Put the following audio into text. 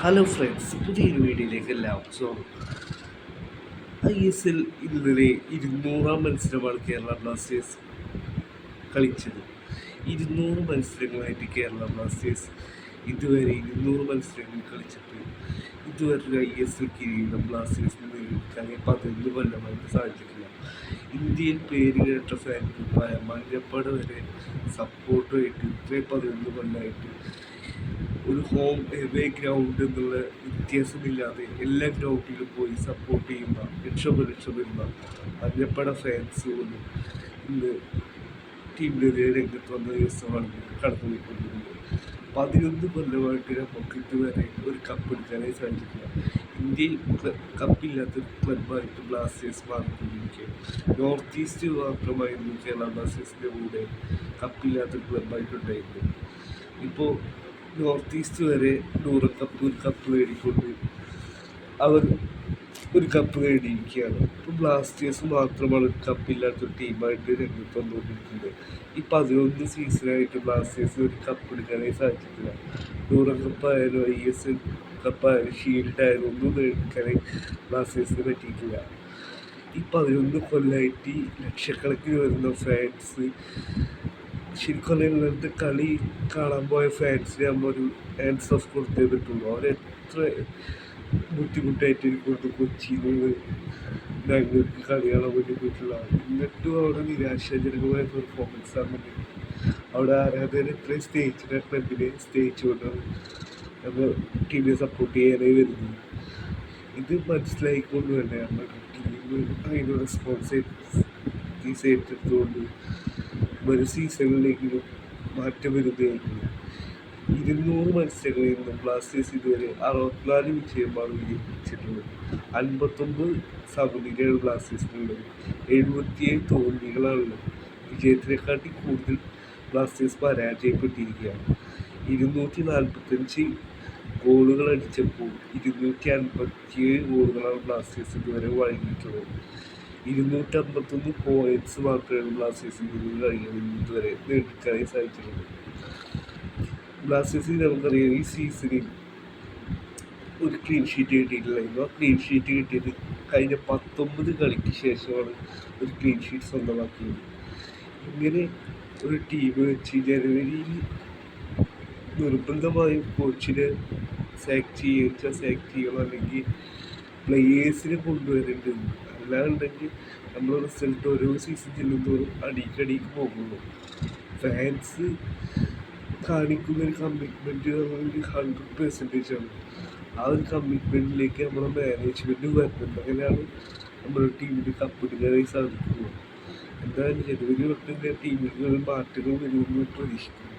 Hello friends, പുതിയൊരു വീഡിയോയിലേക്ക് എല്ലാവർക്കും സ്വാഗതം. ISL ഇന്നലെ 200-ാം മത്സരമാണ് കേരള ബ്ലാസ്റ്റേഴ്സ് കളിച്ചത്. 200 മത്സരങ്ങളായിട്ട് കേരള ബ്ലാസ്റ്റേഴ്സ് ഇതുവരെ 200 മത്സരങ്ങൾ കളിച്ചിട്ട് ഇതുവരെ ISL കിരീടം ബ്ലാസ്റ്റേഴ്സിന് നേടിയെടുക്കാൻ 11 കൊല്ലമായിട്ട് സാധിച്ചിട്ടില്ല. ഇന്ത്യയിൽ പേര് കേട്ട ഫാൻ ഗ്രൂപ്പായ മഞ്ഞപ്പട വരെ സപ്പോർട്ടുമായിട്ട് ഇത്രയും 11 കൊല്ലമായിട്ട് ഒരു ഹോം എവേ ഗ്രൗണ്ട് എന്നുള്ള വ്യത്യാസമില്ലാതെ എല്ലാ ഗ്രൗണ്ടിലും പോയി സപ്പോർട്ട് ചെയ്യുന്ന ലക്ഷം വരുന്ന മഞ്ഞപ്പട ഫാൻസ് പോലും ഇന്ന് ടീമിനെതിരെ രംഗത്ത് വന്ന ദിവസമാണ് കടന്നു പോയിക്കൊണ്ടിരുന്നത്. 11 കൊല്ലമായിട്ട് നമുക്ക് ഇതുവരെ ഒരു കപ്പ് എടുക്കാനായി സാധിച്ചിട്ടില്ല. ഇന്ത്യയിൽ കപ്പില്ലാത്തൊരു ക്ലബ്ബായിട്ട് ബ്ലാസ്റ്റേഴ്സ് മാറിക്കൊണ്ടിരിക്കുകയാണ്. നോർത്ത് ഈസ്റ്റ് മാത്രമായിരുന്നു കേരള ബ്ലാസ്റ്റേഴ്സിൻ്റെ കൂടെ കപ്പില്ലാത്തൊരു ക്ലബ്ബായിട്ടുണ്ടായിരുന്നത്. ഇപ്പോൾ നോർത്ത് ഈസ്റ്റ് വരെ 100 കപ്പ് നേടിക്കൊണ്ട് അവർ ഒരു കപ്പ് നേടിയിരിക്കുകയാണ്. ഇപ്പോൾ ബ്ലാസ്റ്റേഴ്സ് മാത്രമാണ് ഒരു കപ്പില്ലാത്തൊരു ടീമായിട്ട് രംഗത്ത് വന്നുകൊണ്ടിരിക്കുന്നത്. ഈ 11 സീസണായിട്ട് ബ്ലാസ്റ്റേഴ്സ് ഒരു കപ്പ് എടുക്കാനായി സാധിച്ചിട്ടില്ല. 100 കപ്പായാലും ISL കപ്പായാലും ഷീൽഡായാലും ഒന്നും നേടിക്കാനായി ബ്ലാസ്റ്റേഴ്സിന് പറ്റിയിട്ടില്ല. ഈ 11 കൊല്ലമായിട്ട് ലക്ഷക്കണക്കിന് വരുന്ന ഫാൻസ് ശരിക്കും ഇന്നത്തെ കളി കാണാൻ പോയ ഫാൻസിന് നമ്മൾ ഒരു ഹാൻഡ്സ് ഓഫ് കൊടുത്തേ പറ്റുള്ളൂ. അവരെത്ര ബുദ്ധിമുട്ടായിട്ട് കൊണ്ട് കൊച്ചിയിൽ നിന്ന് ബാംഗ്ലൂർക്ക് കളി കാണാൻ വേണ്ടി പോയിട്ടുള്ള എന്നിട്ടും അവിടെ നിരാശാജനകമായ പെർഫോമൻസ് ആണെന്നുണ്ട്. അവിടെ ആരാധകർ ഇത്രയും ക്ലബിനെ സ്റ്റേജ് കൊണ്ടാണ് നമ്മൾ ടീമിനെ സപ്പോർട്ട് ചെയ്യാനായി വരുന്നത്. ഇത് മനസ്സിലായിക്കൊണ്ട് തന്നെ നമ്മുടെ ടീം അതിന് റെസ്പോൺസിബിലിറ്റീസ് ഏറ്റെടുത്തുകൊണ്ട് വരും സീസണിലെങ്കിലും മാറ്റം വരുന്നതായിരിക്കും. 200 മത്സരങ്ങളിൽ നിന്നും ബ്ലാസ്റ്റേഴ്സ് ഇതുവരെ 64 വിജയമാണ് വിജയിച്ചിട്ടുള്ളത്. 59 സമനിലയാണ് ബ്ലാസ്റ്റേഴ്സിനുള്ളത്. 77 തോൽവികളാണുള്ളത്. വിജയത്തിനെക്കാട്ടി കൂടുതൽ ബ്ലാസ്റ്റേഴ്സ് പരാജയപ്പെട്ടിരിക്കുകയാണ്. 245 ഗോളുകൾ അടിച്ചപ്പോൾ 257 ഗോളുകളാണ് ബ്ലാസ്റ്റേഴ്സ് ഇതുവരെ വഴങ്ങിയിട്ടുള്ളത്. 251 പോയിന്റ്സ് മാത്രമാണ് ബ്ലാസ്റ്റേഴ്സിന് ഇതുവരെ നേടിക്കാനായി സാധിച്ചിട്ടുള്ളത്. ബ്ലാസ്റ്റേഴ്സിന് നമുക്കറിയാം ഈ സീസണിൽ ഒരു ക്ലീൻ ഷീറ്റ് കിട്ടിയിട്ടില്ലായിരുന്നു. ആ ക്ലീൻ ഷീറ്റ് കിട്ടിയത് കഴിഞ്ഞ 19 കളിക്ക് ശേഷമാണ് ഒരു ക്ലീൻ ഷീറ്റ് സ്വന്തമാക്കിയത്. ഇങ്ങനെ ഒരു ടീം വെച്ച് ജനുവരിയിൽ നിർബന്ധമായും കോച്ചിനെ സാക്ക് ചെയ്യണം, അല്ലെങ്കിൽ പ്ലെയേഴ്സിനെ കൊണ്ടുവരേണ്ടത്. അല്ലാന്നുണ്ടെങ്കിൽ നമ്മൾ റിസൾട്ട് ഓരോ സീസൺ ചെല്ലുന്നതോറും അടിക്കടിക്ക് പോകുള്ളൂ. ഫാൻസ് കാണിക്കുന്നൊരു കമ്മിറ്റ്മെൻറ്റ് നമ്മളൊരു 100% ആണ്. ആ ഒരു കമ്മിറ്റ്മെൻറ്റിലേക്ക് നമ്മുടെ മാനേജ്മെൻറ്റ് വരുന്നുണ്ട്. അങ്ങനെയാണ് നമ്മുടെ ടീമിന് കപ്പെടുക്കാനായി സാധിക്കുന്നത്. എന്തായാലും ജനുവരി തൊട്ട് ടീമുകൾ മാറ്റങ്ങൾ വരുമെന്ന് പ്രതീക്ഷിക്കുന്നു.